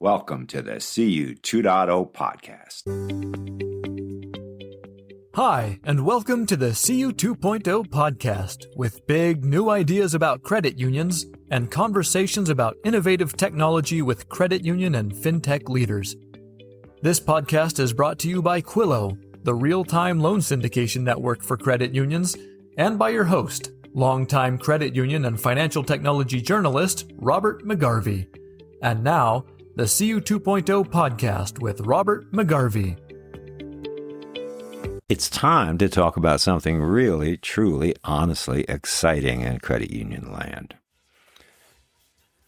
Welcome to the CU 2.0 podcast. Hi, and welcome to the CU 2.0 podcast with big new ideas about credit unions and conversations about innovative technology with credit union and fintech leaders. This podcast is brought to you by Quillo, the real-time loan syndication network for credit unions, and by your host, longtime credit union and financial technology journalist Robert McGarvey. And now, the CU 2.0 podcast with Robert McGarvey. It's time to talk about something really, truly, honestly exciting in credit union land.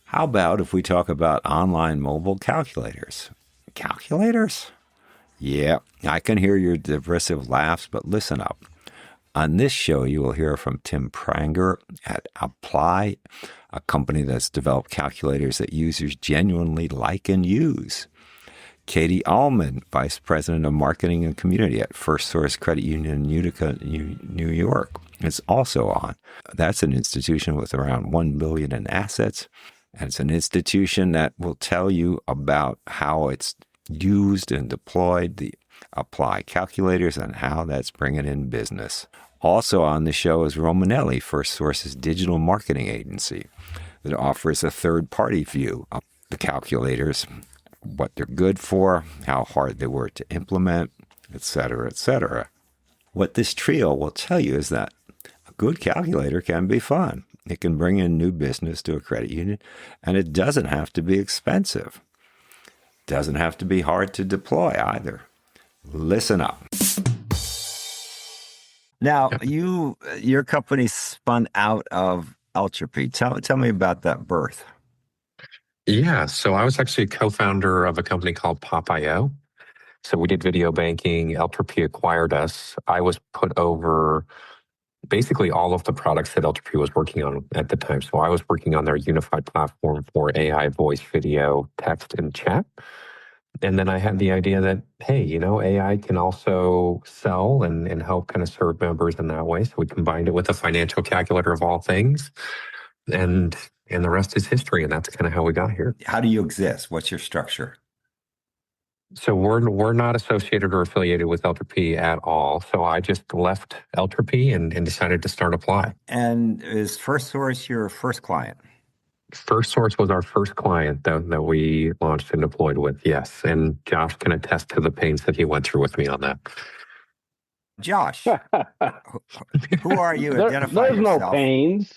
How about if we talk about online mobile calculators? Calculators? Yeah, I can hear your derisive laughs, but listen up. On this show, you will hear from Tim Pranger at Appli, a company that's developed calculators that users genuinely like and use. Katie Allman, Vice President of Marketing and Community at First Source Credit Union in Utica, New York, is also on. That's an institution with around $1 billion in assets, and it's an institution that will tell you about how it's used and deployed the Appli calculators and how that's bringing in business. Also on the show is Romanelli, First Source's digital marketing agency that offers a third-party view of the calculators, what they're good for, how hard they were to implement, etc., etc. What this trio will tell you is that a good calculator can be fun. It can bring in new business to a credit union, and it doesn't have to be expensive. Doesn't have to be hard to deploy either. Listen up. Now, your company spun out of Ultrapy. Tell me about that birth. Yeah, so I was actually a co-founder of a company called Pop.io. So we did video banking. Ultrapy acquired us. I was put over basically all of the products that Ultrapy was working on at the time. So I was working on their unified platform for AI, voice, video, text, and chat. And then I had the idea that, hey, AI can also sell and help kind of serve members in that way. So we combined it with a financial calculator of all things. And the rest is history. And that's kind of how we got here. How do you exist? What's your structure? So we're not associated or affiliated with Ultrapy at all. So I just left Ultrapy and decided to start Appli. And is First Source your first client? First Source was our first client that we launched and deployed with, yes. And Josh can attest to the pains that he went through with me on that. Josh, who are you? Identify There's yourself. no pains.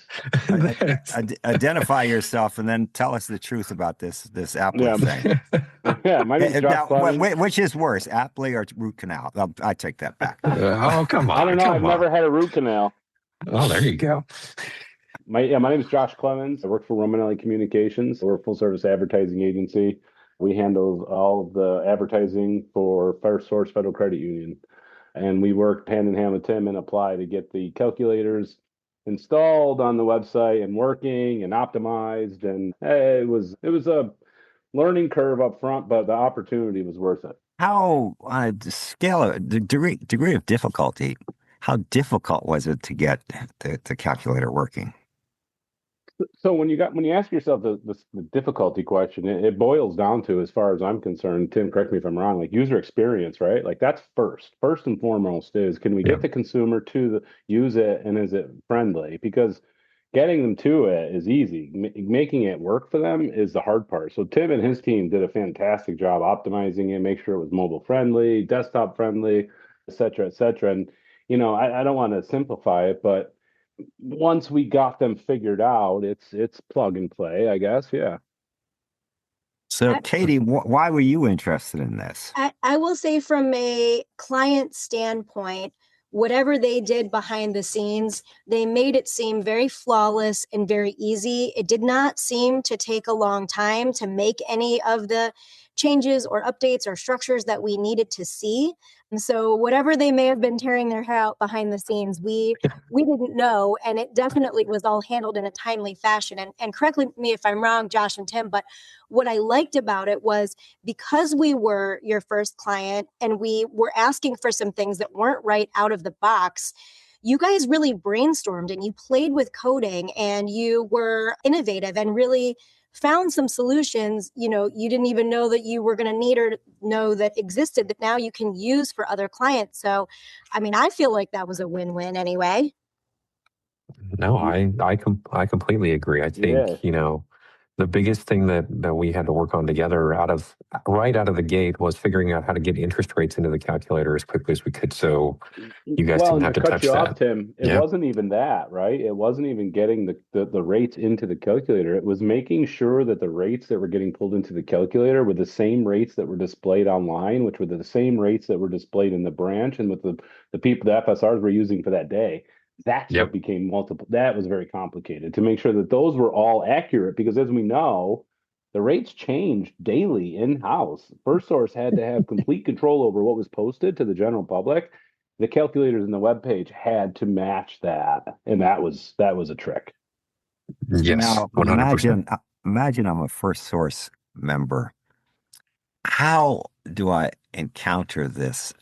Identify yourself and then tell us the truth about this Appli thing. Yeah, my name's Josh Clemens. Which is worse, Appli or root canal? I take that back. Oh, come on. I don't know. I've never had a root canal. Oh, there you go. My name is Josh Clemens. I work for Romanelli Communications. We're a full-service advertising agency. We handle all of the advertising for First Source Federal Credit Union. And we worked hand in hand with Tim and Appli to get the calculators installed on the website and working and optimized. And it was a learning curve up front, but the opportunity was worth it. How, on a scale of the degree of difficulty, how difficult was it to get the calculator working? So when you ask yourself the difficulty question, it boils down to, as far as I'm concerned, Tim, correct me if I'm wrong, like user experience, right? Like that's first and foremost is, can we get the consumer to use it, and is it friendly? Because getting them to it is easy. Making it work for them is the hard part. So Tim and his team did a fantastic job optimizing it, make sure it was mobile friendly, desktop friendly, et cetera, et cetera. And I don't want to simplify it, but once we got them figured out, it's plug and play, I guess. Yeah. So, Katie, why were you interested in this? I will say, from a client standpoint, whatever they did behind the scenes, they made it seem very flawless and very easy. It did not seem to take a long time to make any of the changes or updates or structures that we needed to see. And so whatever they may have been tearing their hair out behind the scenes, we didn't know. And it definitely was all handled in a timely fashion. And correct me if I'm wrong, Josh and Tim, but what I liked about it was, because we were your first client and we were asking for some things that weren't right out of the box, you guys really brainstormed and you played with coding and you were innovative and really found some solutions, you didn't even know that you were going to need or know that existed, that now you can use for other clients. So, I feel like that was a win-win anyway. No, I completely agree. I Yeah. think, the biggest thing that we had to work on together right out of the gate was figuring out how to get interest rates into the calculator as quickly as we could, so you guys Well, didn't and have to to cut touch you off, that. Tim, it Yeah. wasn't even that, right? It wasn't even getting the rates into the calculator. It was making sure that the rates that were getting pulled into the calculator were the same rates that were displayed online, which were the same rates that were displayed in the branch and with the people, the FSRs were using for that day. That's what Yep. became multiple. That was very complicated to make sure that those were all accurate because as we know, the rates changed daily in-house. First Source had to have complete control over what was posted to the general public. The calculators in the web page had to match that, and that was a trick. Yes, Now, 100%. imagine I'm a First Source member. How do I encounter this,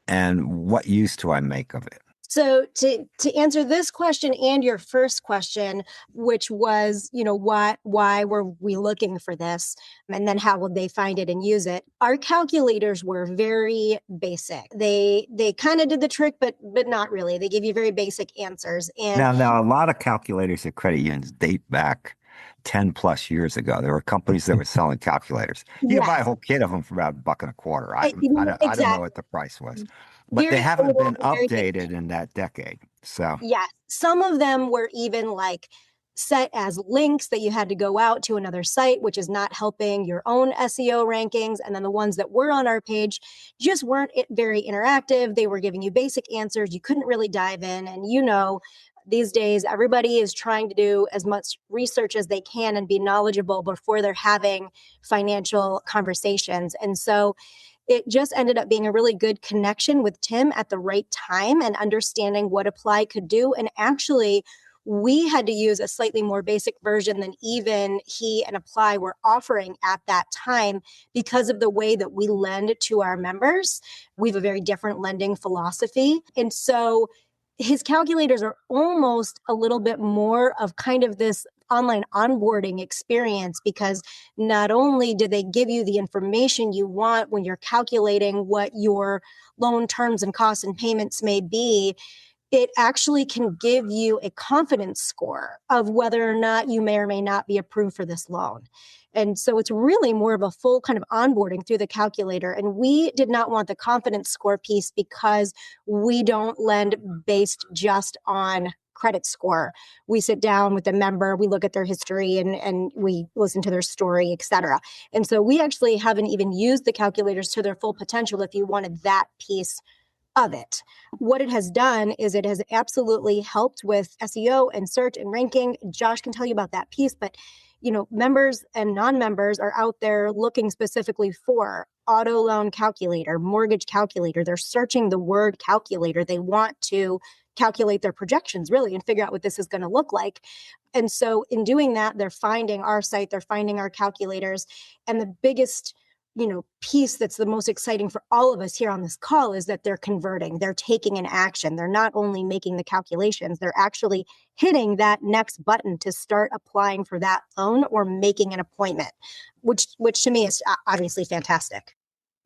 and what use do I make of it? So to answer this question and your first question, which was, why were we looking for this? And then how would they find it and use it? Our calculators were very basic. They kind of did the trick, but not really. They give you very basic answers. And Now, a lot of calculators at credit unions date back 10 plus years ago. There were companies that were selling calculators. You could buy a yes, whole kit of them for about $1.25. I don't know exactly. what the price was, but they Very haven't old, been very updated basic. in that decade. So, Yes. Some of them were even like set as links that you had to go out to another site, which is not helping your own SEO rankings. And then the ones that were on our page just weren't very interactive. They were giving you basic answers. You couldn't really dive in. And these days, everybody is trying to do as much research as they can and be knowledgeable before they're having financial conversations. And so it just ended up being a really good connection with Tim at the right time and understanding what Appli could do. And actually, we had to use a slightly more basic version than even he and Appli were offering at that time because of the way that we lend to our members. We have a very different lending philosophy. And so his calculators are almost a little bit more of kind of this online onboarding experience because not only do they give you the information you want when you're calculating what your loan terms and costs and payments may be, it actually can give you a confidence score of whether or not you may or may not be approved for this loan. And so it's really more of a full kind of onboarding through the calculator. And we did not want the confidence score piece because we don't lend based just on credit score. We sit down with the member, we look at their history and we listen to their story, et cetera. And so we actually haven't even used the calculators to their full potential if you wanted that piece of it. What it has done is it has absolutely helped with SEO and search and ranking. Josh can tell you about that piece, but members and non-members are out there looking specifically for auto loan calculator, mortgage calculator. They're searching the word calculator. They want to calculate their projections really and figure out what this is going to look like. And so in doing that, they're finding our site, they're finding our calculators. And the biggest piece that's the most exciting for all of us here on this call is that they're converting, they're taking an action. They're not only making the calculations, they're actually hitting that next button to start applying for that loan or making an appointment, which to me is obviously fantastic.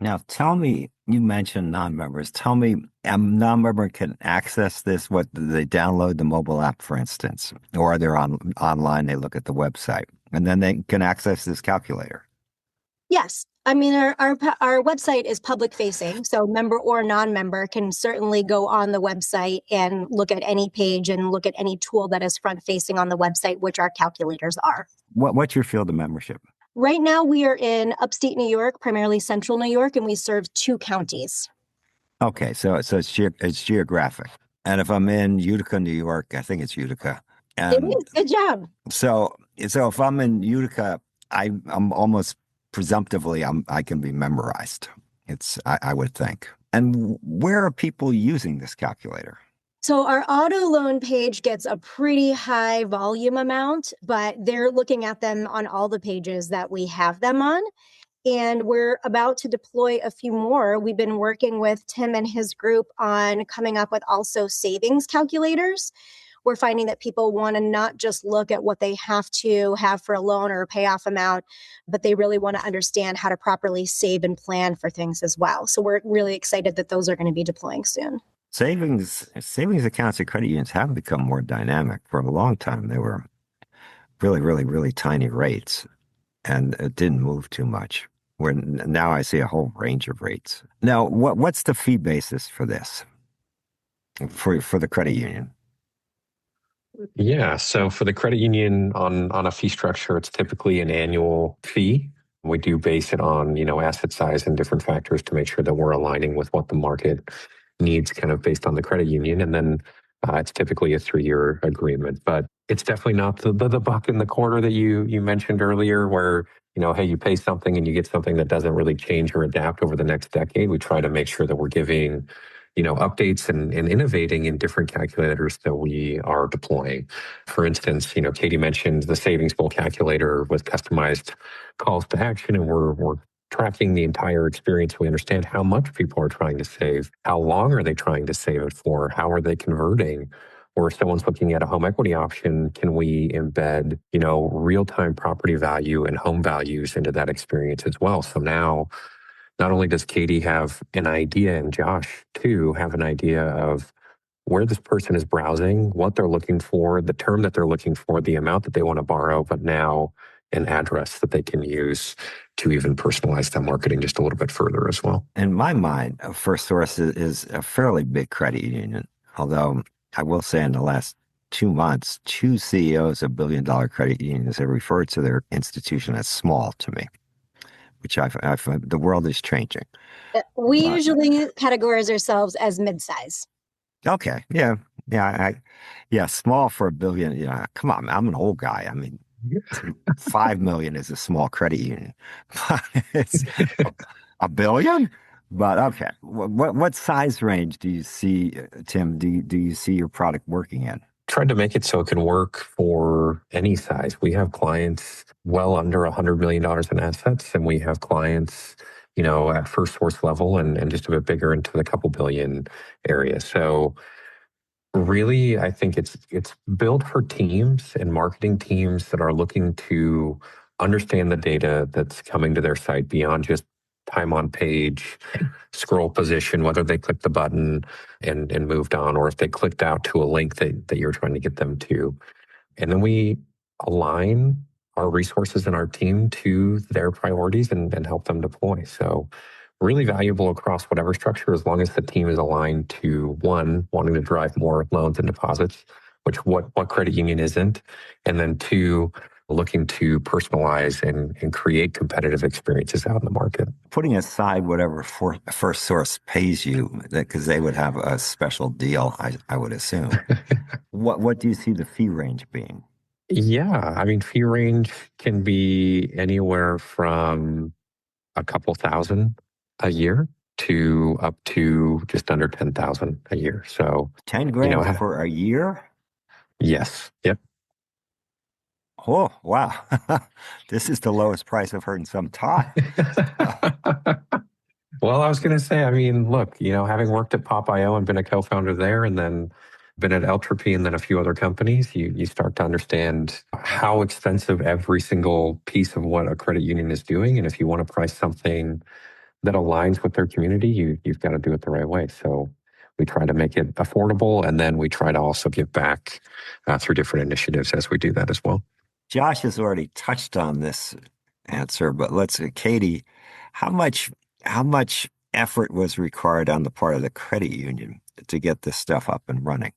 now tell me, you mentioned non-members. Tell me, a non-member can access this. What do they download the mobile app, for instance, or they're online, they look at the website, and then they can access this calculator? Yes. Our website is public facing, so member or non-member can certainly go on the website and look at any page and look at any tool that is front facing on the website, which our calculators are. What's your field of membership? Right now, we are in upstate New York, primarily central New York, and we serve 2 counties. Okay, so it's geographic. And if I'm in Utica, New York, I think it's Utica. It is. Good job. So if I'm in Utica, I'm almost presumptively I can be memorized. I would think. And where are people using this calculator? So our auto loan page gets a pretty high volume amount, but they're looking at them on all the pages that we have them on. And we're about to deploy a few more. We've been working with Tim and his group on coming up with also savings calculators, we're finding that people want to not just look at what they have to have for a loan or a payoff amount, but they really want to understand how to properly save and plan for things as well. So we're really excited that those are going to be deploying soon. Savings accounts at credit unions have become more dynamic. For a long time, they were really, really, really tiny rates, and it didn't move too much. Where now I see a whole range of rates. Now, what's the fee basis for this for the credit union? Yeah. So for the credit union on a fee structure, it's typically an annual fee. We do base it on, asset size and different factors to make sure that we're aligning with what the market needs kind of based on the credit union. And then it's typically a 3-year agreement, but it's definitely not the buck in the quarter that you mentioned earlier where, hey, you pay something and you get something that doesn't really change or adapt over the next decade. We try to make sure that we're giving updates and innovating in different calculators that we are deploying. For instance, Katie mentioned the savings goal calculator with customized calls to action, and we're tracking the entire experience. We understand how much people are trying to save, how long are they trying to save it for, how are they converting. Or if someone's looking at a home equity option, can we embed, real-time property value and home values into that experience as well? So now, not only does Katie have an idea, and Josh too have an idea of where this person is browsing, what they're looking for, the term that they're looking for, the amount that they want to borrow, but now an address that they can use to even personalize that marketing just a little bit further as well. In my mind, First Source is a fairly big credit union, although I will say in the last 2 months, 2 CEOs of billion-dollar credit unions have referred to their institution as small to me, which I've the world is changing. We usually categorize ourselves as mid-size. Okay, yeah, small for a billion. Yeah, come on, I'm an old guy. I mean, 5 million is a small credit union. It's a billion. But okay, what size range do you see, Tim? Do you see your product working in? Tried to make it so it can work for any size. We have clients well under $100 million in assets, and we have clients, at First Source level and just a bit bigger into the couple billion area. So really, I think it's built for teams and marketing teams that are looking to understand the data that's coming to their site beyond just time on page, scroll position, whether they clicked the button and moved on, or if they clicked out to a link that you're trying to get them to. And then we align our resources and our team to their priorities and help them deploy. So really valuable across whatever structure, as long as the team is aligned to, one, wanting to drive more loans and deposits, which what credit union isn't, and then two, looking to personalize and create competitive experiences out in the market. Putting aside whatever First Source pays you, because they would have a special deal, I would assume. What do you see the fee range being? Yeah, I mean, fee range can be anywhere from a couple thousand a year to up to just under 10,000 a year. So 10 grand for a year? Yes. Yep. Oh, wow. This is the lowest price I've heard in some time. Well, I was going to say, I mean, look, having worked at Pop.io and been a co-founder there and then been at Appli and then a few other companies, you start to understand how expensive every single piece of what a credit union is doing. And if you want to price something that aligns with their community, you've got to do it the right way. So we try to make it affordable, and then we try to also give back through different initiatives as we do that as well. Josh has already touched on this answer, but Katie, how much effort was required on the part of the credit union to get this stuff up and running?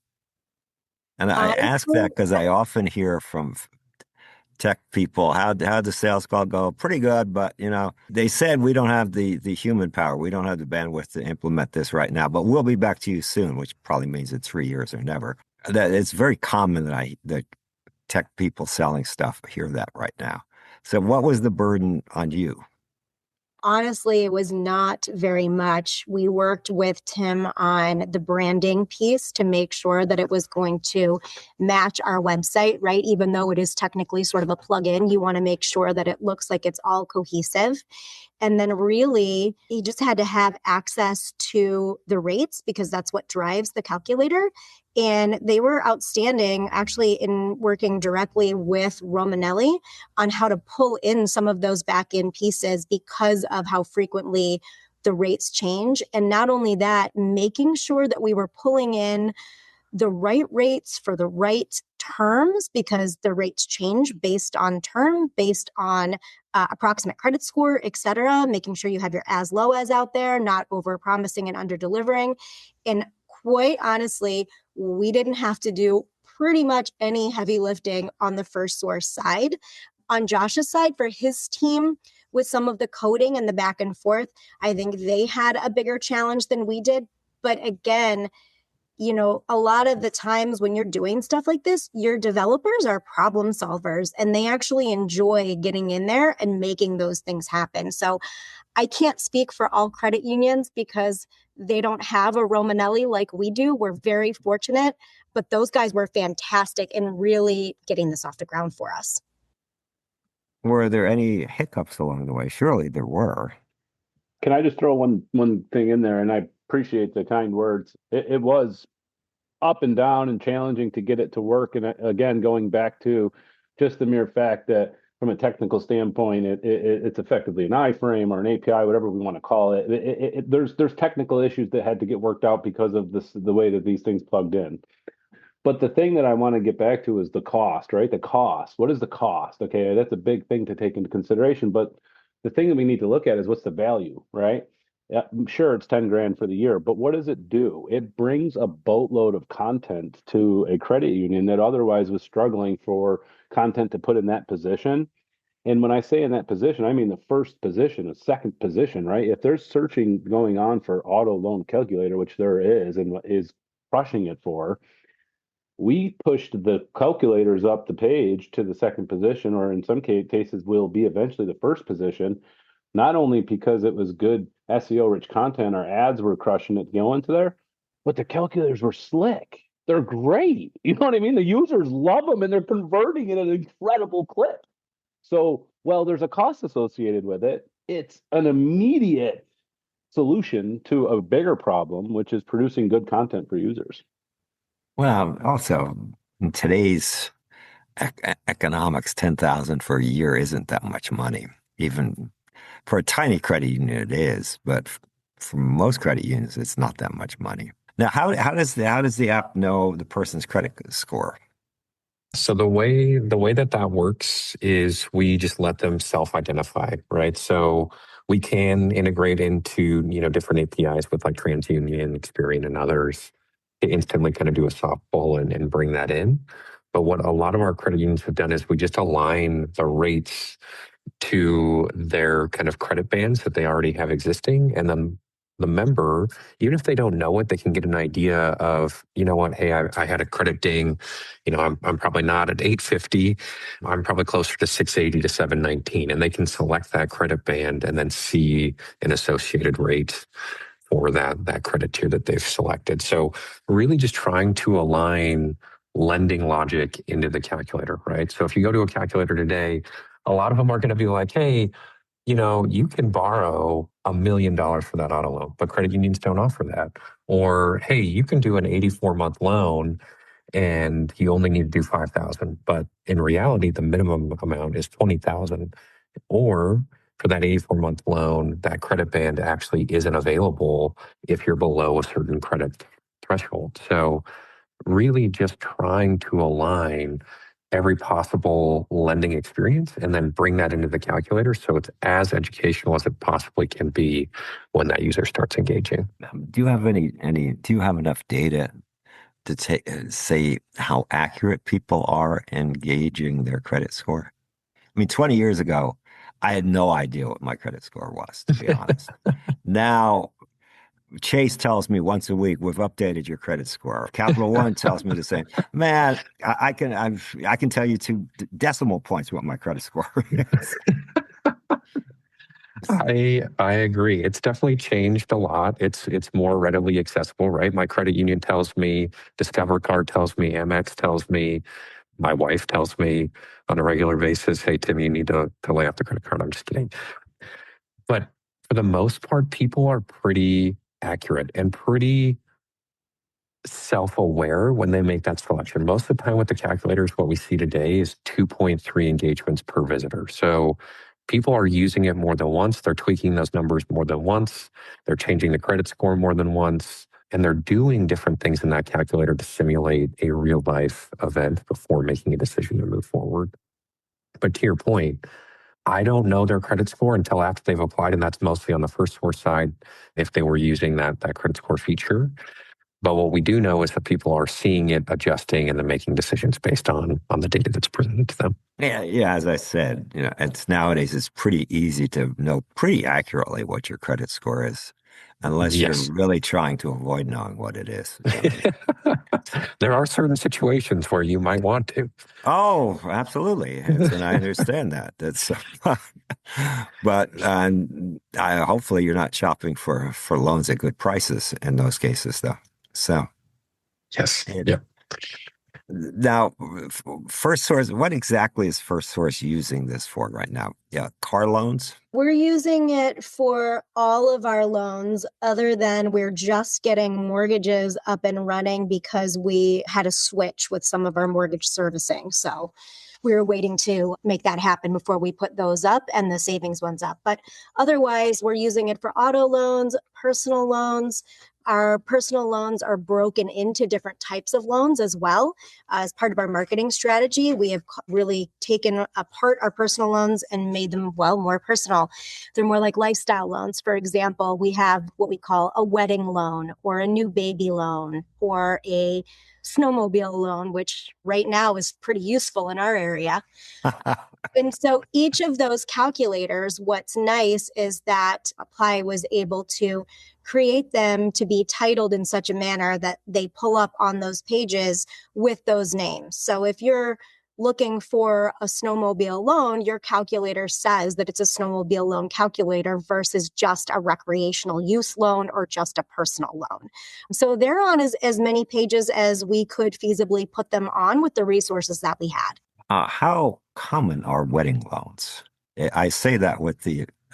And I ask that because I often hear from tech people, how'd the sales call go? Pretty good, but they said we don't have the human power. We don't have the bandwidth to implement this right now, but we'll be back to you soon, which probably means it's 3 years or never. That it's very common that tech people selling stuff hear that right now. So what was the burden on you? Honestly, it was not very much. We worked with Tim on the branding piece to make sure that it was going to match our website, right? Even though it is technically sort of a plugin, you want to make sure that it looks like it's all cohesive. And then really, he just had to have access to the rates because that's what drives the calculator. And they were outstanding actually in working directly with Romanelli on how to pull in some of those back end pieces because of how frequently the rates change. And not only that, making sure that we were pulling in the right rates for the right terms, because the rates change based on term, based on approximate credit score, et cetera, making sure you have your as low as out there, not over promising and under delivering. And quite honestly, we didn't have to do pretty much any heavy lifting on the First Source side. On Josh's side, for his team, with some of the coding and the back and forth, I think they had a bigger challenge than we did. But again, a lot of the times when you're doing stuff like this, your developers are problem solvers and they actually enjoy getting in there and making those things happen. So I can't speak for all credit unions because they don't have a Romanelli like we do. We're very fortunate, but those guys were fantastic in really getting this off the ground for us. Were there any hiccups along the way? Surely there were. Can I just throw one thing in there? And I appreciate the kind words. It was up and down and challenging to get it to work. And again, going back to just the mere fact that from a technical standpoint, it's effectively an iframe or an API, whatever we want to call it. There's technical issues that had to get worked out because of the way that these things plugged in. But the thing that I want to get back to is the cost, right? The cost. What is the cost? Okay, that's a big thing to take into consideration. But the thing that we need to look at is what's the value, right? Yeah, I'm sure it's 10 grand for the year, but what does it do? It brings a boatload of content to a credit union that otherwise was struggling for content to put in that position. And when I say in that position, I mean the first position, a second position, right? If there's searching going on for auto loan calculator, which there is and is crushing it for, we pushed the calculators up the page to the second position, or in some cases will be eventually the first position, not only because it was good SEO rich content, our ads were crushing it going to there, but the calculators were slick. They're great. You know what I mean? The users love them and they're converting at an incredible clip. So, well, there's a cost associated with it. It's an immediate solution to a bigger problem, which is producing good content for users. Well, also in today's economics, 10,000 for a year isn't that much money. Even for a tiny credit union, it is, but for most credit unions, it's not that much money. Now, how does the app know the person's credit score? So the way that works is we just let them self-identify, right? So we can integrate into different APIs with like TransUnion, Experian, and others to instantly kind of do a soft pull and bring that in. But what a lot of our credit unions have done is we just align the rates to their kind of credit bands that they already have existing, and then the member, even if they don't know it, they can get an idea of, hey, I had a credit ding. I'm probably not at 850. I'm probably closer to 680 to 719. And they can select that credit band and then see an associated rate for that credit tier that they've selected. So really just trying to align lending logic into the calculator, right? So if you go to a calculator today, a lot of them are going to be like, hey, you can borrow $1 million for that auto loan, but credit unions don't offer that. Or, hey, you can do an 84-month loan and you only need to do 5,000. But in reality, the minimum amount is 20,000. Or for that 84-month loan, that credit band actually isn't available if you're below a certain credit threshold. So really just trying to align every possible lending experience and then bring that into the calculator so it's as educational as it possibly can be when that user starts engaging. Do you have do you have enough data to say how accurate people are in gauging their credit score? I mean, 20 years ago, I had no idea what my credit score was, to be honest. Now, Chase tells me once a week, we've updated your credit score. Capital One tells me the same. Man, I can tell you to decimal points what my credit score is. I agree. It's definitely changed a lot. It's more readily accessible, right? My credit union tells me, Discover Card tells me, Amex tells me, my wife tells me on a regular basis, hey, Tim, you need to lay off the credit card. I'm just kidding. But for the most part, people are pretty accurate and pretty self-aware when they make that selection. Most of the time with the calculators, what we see today is 2.3 engagements per visitor. So people are using it more than once. They're tweaking those numbers more than once. They're changing the credit score more than once. And they're doing different things in that calculator to simulate a real life event before making a decision to move forward. But to your point, I don't know their credit score until after they've applied, and that's mostly on the first source side if they were using that credit score feature. But what we do know is that people are seeing it, adjusting, and then making decisions based on the data that's presented to them. Yeah. As I said, nowadays it's pretty easy to know pretty accurately what your credit score is, unless you're Yes. really trying to avoid knowing what it is. There are certain situations where you might want to. Oh, absolutely. And I understand that. But hopefully you're not shopping for loans at good prices in those cases, though. So, Yes. and Yep. now, First Source, what exactly is First Source using this for right now? Yeah, car loans? We're using it for all of our loans, other than we're just getting mortgages up and running because we had a switch with some of our mortgage servicing. So we were waiting to make that happen before we put those up and the savings ones up. But otherwise, we're using it for auto loans, personal loans. Our personal loans are broken into different types of loans as well. As part of our marketing strategy, we have really taken apart our personal loans and made them, more personal. They're more like lifestyle loans. For example, we have what we call a wedding loan or a new baby loan or a snowmobile loan, which right now is pretty useful in our area. And so each of those calculators, what's nice is that Appli was able to create them to be titled in such a manner that they pull up on those pages with those names. So if you're looking for a snowmobile loan, your calculator says that it's a snowmobile loan calculator versus just a recreational use loan or just a personal loan. So they're on as many pages as we could feasibly put them on with the resources that we had. How common are wedding loans? I say that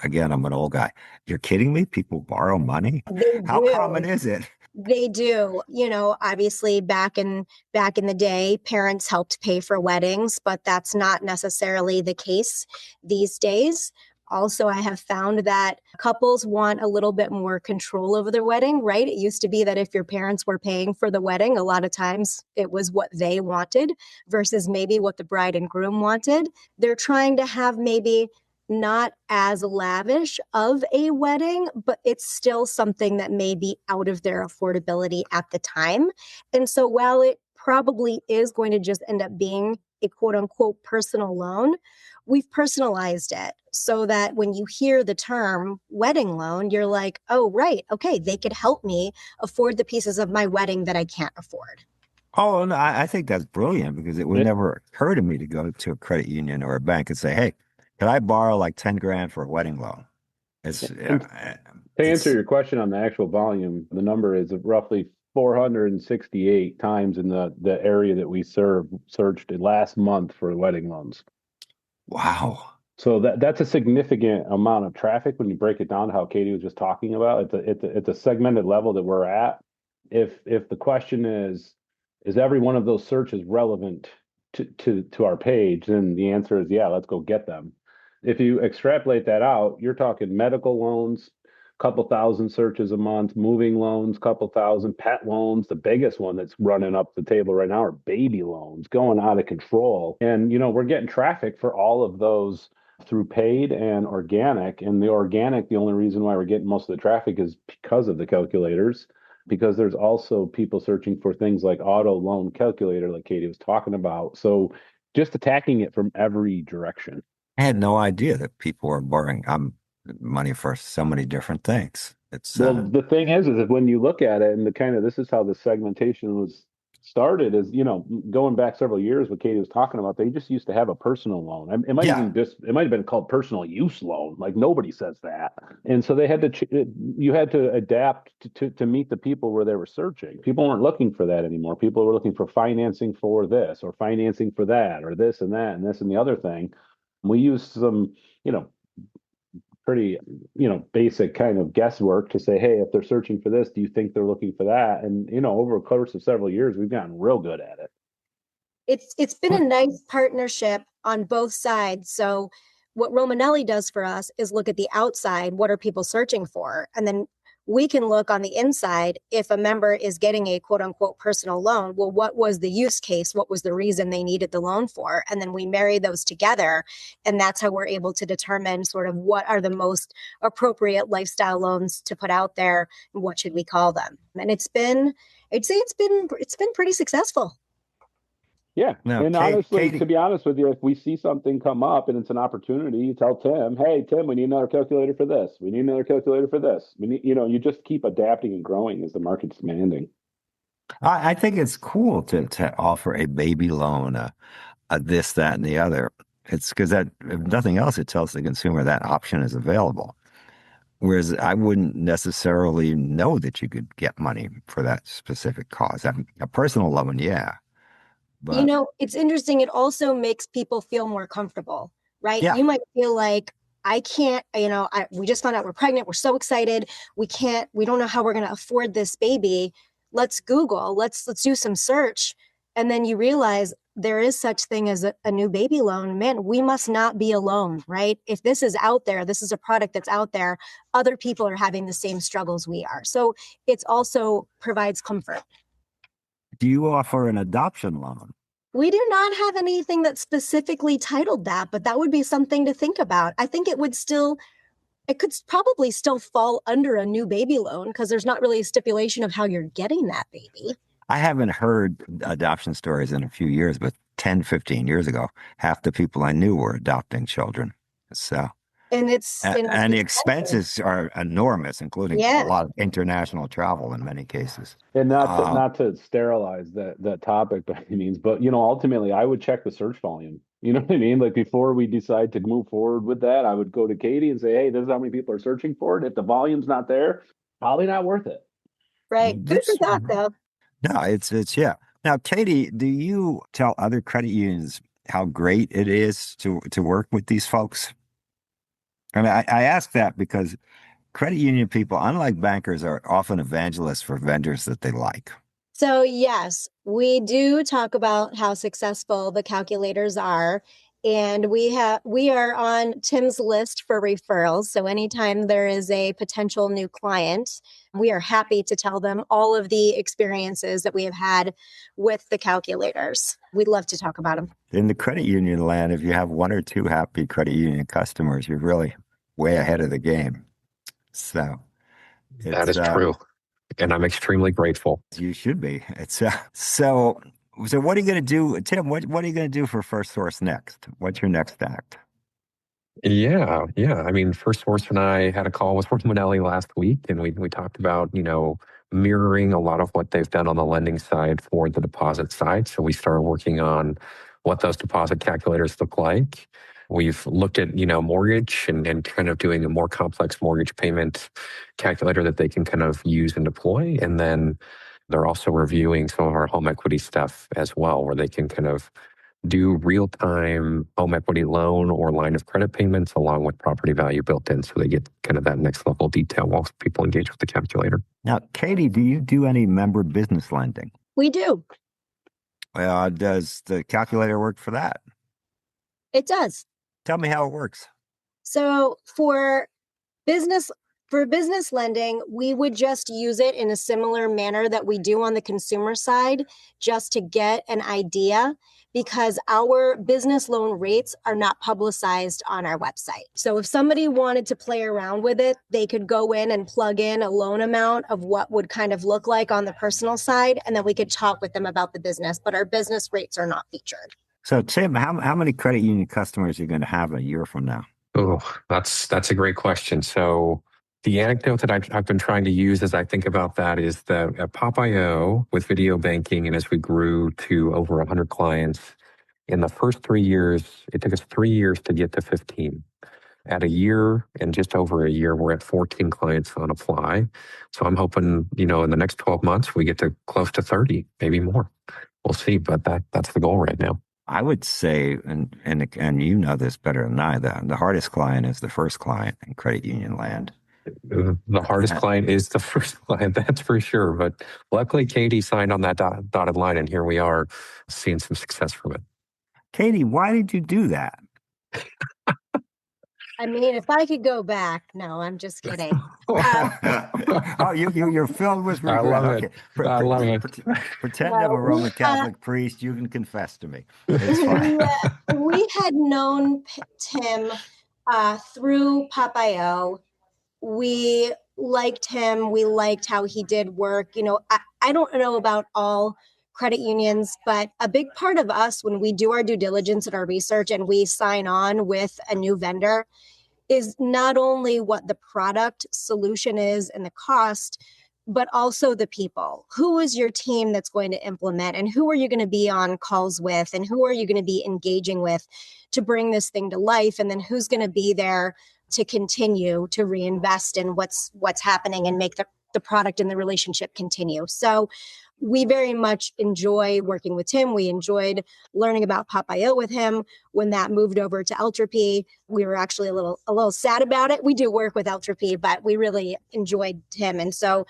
again, I'm an old guy. You're kidding me? People borrow money? They How do. common is it? They do. Obviously back in the day, parents helped pay for weddings, but that's not necessarily the case these days. Also, I have found that couples want a little bit more control over their wedding, right? It used to be that if your parents were paying for the wedding, a lot of times it was what they wanted versus maybe what the bride and groom wanted. They're trying to have maybe not as lavish of a wedding, but it's still something that may be out of their affordability at the time. And so while it probably is going to just end up being a quote unquote personal loan, we've personalized it so that when you hear the term wedding loan, you're like, oh, right. Okay. They could help me afford the pieces of my wedding that I can't afford. Oh, no, I think that's brilliant because it would never occur to me to go to a credit union or a bank and say, hey, can I borrow like 10 grand for a wedding loan? And to answer your question on the actual volume, the number is roughly 468 times in the area that we searched last month for wedding loans. Wow. So that's a significant amount of traffic when you break it down to how Katie was just talking about. It's a segmented level that we're at. If the question is every one of those searches relevant to our page, then the answer is yeah, let's go get them. If you extrapolate that out, you're talking medical loans, couple thousand searches a month, moving loans, couple thousand, pet loans. The biggest one that's running up the table right now are baby loans going out of control. And, we're getting traffic for all of those through paid and organic. And the organic, the only reason why we're getting most of the traffic is because of the calculators, because there's also people searching for things like auto loan calculator, like Katie was talking about. So just attacking it from every direction. I had no idea that people were borrowing money for so many different things. Well, the thing is that when you look at it and this is how the segmentation was started is, going back several years, what Katie was talking about, they just used to have a personal loan. It might have been called personal use loan. Like nobody says that. And so you had to adapt to meet the people where they were searching. People weren't looking for that anymore. People were looking for financing for this or financing for that or this and that and this and the other thing. We used some, pretty, basic kind of guesswork to say, hey, if they're searching for this, do you think they're looking for that? And, over a course of several years, we've gotten real good at it. It's been a nice partnership on both sides. So what Romanelli does for us is look at the outside. What are people searching for? And then we can look on the inside if a member is getting a quote unquote personal loan. Well, what was the use case? What was the reason they needed the loan for? And then we marry those together. And that's how we're able to determine sort of what are the most appropriate lifestyle loans to put out there and what should we call them. And I'd say it's been pretty successful. Yeah. Now, And honestly, Katie, to be honest with you, if we see something come up and it's an opportunity, you tell Tim, hey, Tim, we need another calculator for this. We need another calculator for this. We need, you just keep adapting and growing as the market's demanding. I think it's cool to offer a baby loan, a this, that, and the other. It's because that, if nothing else, it tells the consumer that option is available. Whereas I wouldn't necessarily know that you could get money for that specific cause. A personal loan, yeah. But It's interesting. It also makes people feel more comfortable, right? yeah, You might feel like, I can't, we just found out we're pregnant. We're so excited. We don't know how we're going to afford this baby. Let's Google, let's do some search. And then you realize there is such thing as a new baby loan. Man, we must not be alone, right? If this is out there, this is a product that's out there, other people are having the same struggles we are. So it's also provides comfort. do you offer an adoption loan? We do not have anything that's specifically titled that, but that would be something to think about. I think it could probably still fall under a new baby loan because there's not really a stipulation of how you're getting that baby. I haven't heard adoption stories in a few years, but 10, 15 years ago, half the people I knew were adopting children. So, And and the expenses are enormous, including a lot of international travel in many cases. And not to sterilize that topic by any means, but ultimately I would check the search volume. You know what I mean? Like before we decide to move forward with that, I would go to Katie and say, hey, this is how many people are searching for it. If the volume's not there, probably not worth it. Right. Good for that though. No, it's yeah. Now, Katie, do you tell other credit unions how great it is to work with these folks? I mean, I ask that because credit union people, unlike bankers, are often evangelists for vendors that they like. So yes, we do talk about how successful the calculators are. And we are on Tim's list for referrals. So anytime there is a potential new client, we are happy to tell them all of the experiences that we have had with the calculators. We'd love to talk about them. In the credit union land, if you have one or two happy credit union customers, you're really way ahead of the game. So that is true. And I'm extremely grateful. You should be. It's so what are you going to do, Tim? What are you going to do for First Source next? What's your next act? Yeah. I mean, First Source and I had a call with Romanelli last week, and we talked about, mirroring a lot of what they've done on the lending side for the deposit side. So we started working on what those deposit calculators look like. We've looked at, mortgage and kind of doing a more complex mortgage payment calculator that they can kind of use and deploy. And then they're also reviewing some of our home equity stuff as well, where they can kind of do real-time home equity loan or line of credit payments along with property value built in. So they get kind of that next level detail while people engage with the calculator. Now, Katie, do you do any member business lending? We do. Does the calculator work for that? It does. Tell me how it works. So for business lending, we would just use it in a similar manner that we do on the consumer side, just to get an idea, because our business loan rates are not publicized on our website. So if somebody wanted to play around with it, they could go in and plug in a loan amount of what would kind of look like on the personal side, and then we could talk with them about the business, but our business rates are not featured. So, Tim, how many credit union customers are you going to have a year from now? Oh, that's a great question. So the anecdote that I've been trying to use as I think about that is that at Pop.io with video banking, and as we grew to over 100 clients, in the first 3 years, it took us 3 years to get to 15. At a year and just over a year, we're at 14 clients on Appli. So I'm hoping, in the next 12 months, we get to close to 30, maybe more. We'll see, but that's the goal right now. I would say, and you know this better than I, the hardest client is the first client in credit union land. The hardest client is the first client, that's for sure. But luckily, Katie signed on that dotted line, and here we are seeing some success from it. Katie, why did you do that? I mean, if I could go back, no, I'm just kidding. Oh, you're filled with regret. I love Okay. it. I love it. Pretend I'm a Roman Catholic priest. You can confess to me. It's fine. We had known Tim through Pop.io. We liked him. We liked how he did work. You know, I don't know about all credit unions, but a big part of us when we do our due diligence and our research and we sign on with a new vendor is not only what the product solution is and the cost, but also the people. Who is your team that's going to implement, and who are you going to be on calls with, and who are you going to be engaging with to bring this thing to life? And then who's going to be there to continue to reinvest in what's happening and make the product and the relationship continue. So we very much enjoy working with Tim. We enjoyed learning about Pop.io with him. When that moved over to Eltropy, we were actually a little sad about it. We do work with Eltropy, but we really enjoyed him. And so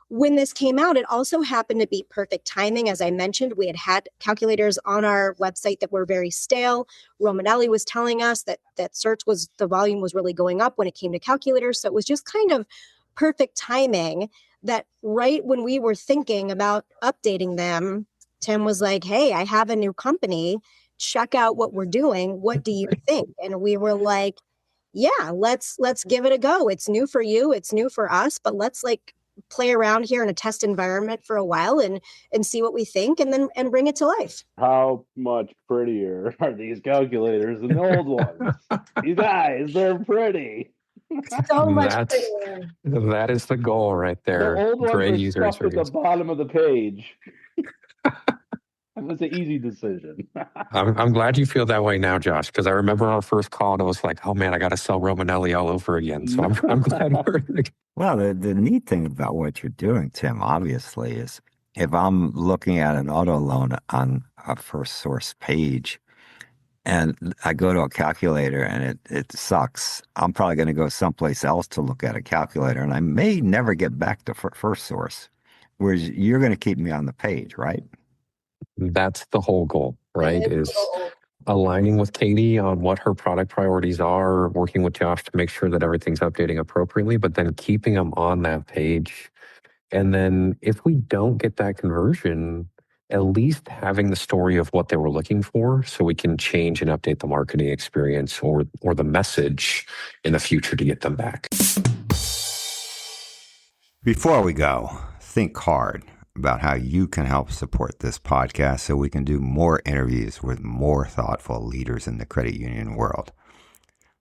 when this came out, it also happened to be perfect timing. As I mentioned, we had calculators on our website that were very stale. Romanelli was telling us that the volume was really going up when it came to calculators. So it was just kind of perfect timing that right when we were thinking about updating them, Tim was like, hey, I have a new company. Check out what we're doing. What do you think? And we were like, yeah, let's give it a go. It's new for you. It's new for us, but let's play around here in a test environment for a while and see what we think and bring it to life. How much prettier are these calculators than the old ones? You guys, they're pretty. So much prettier. That is the goal right there. The old ones Great are user stuck at the experience. bottom of the page. It was an easy decision. I'm glad you feel that way now, Josh, because I remember our first call and I was like, oh man, I got to sell Romanelli all over again. So I'm glad we're. Well, the neat thing about what you're doing, Tim, obviously, is if I'm looking at an auto loan on a first source page and I go to a calculator and it sucks, I'm probably going to go someplace else to look at a calculator and I may never get back to first source, whereas you're going to keep me on the page, right? That's the whole goal, right? Is aligning with Katie on what her product priorities are, working with Josh to make sure that everything's updating appropriately, but then keeping them on that page. And then if we don't get that conversion, at least having the story of what they were looking for so we can change and update the marketing experience or the message in the future to get them back. Before we go, think hard about how you can help support this podcast so we can do more interviews with more thoughtful leaders in the credit union world.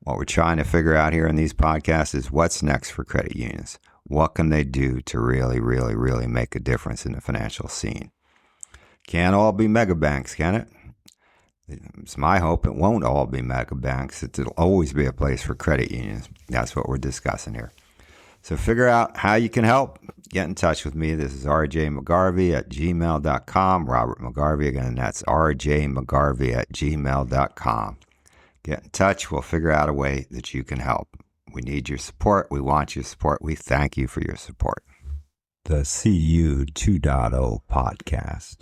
What we're trying to figure out here in these podcasts is what's next for credit unions. What can they do to really, really, really make a difference in the financial scene? Can't all be mega banks, can it? It's my hope it won't all be mega banks. It'll always be a place for credit unions. That's what we're discussing here. So figure out how you can help. Get in touch with me. This is rjmcgarvey at gmail.com. Robert McGarvey again. That's rjmcgarvey at gmail.com. Get in touch. We'll figure out a way that you can help. We need your support. We want your support. We thank you for your support. The CU 2.0 podcast.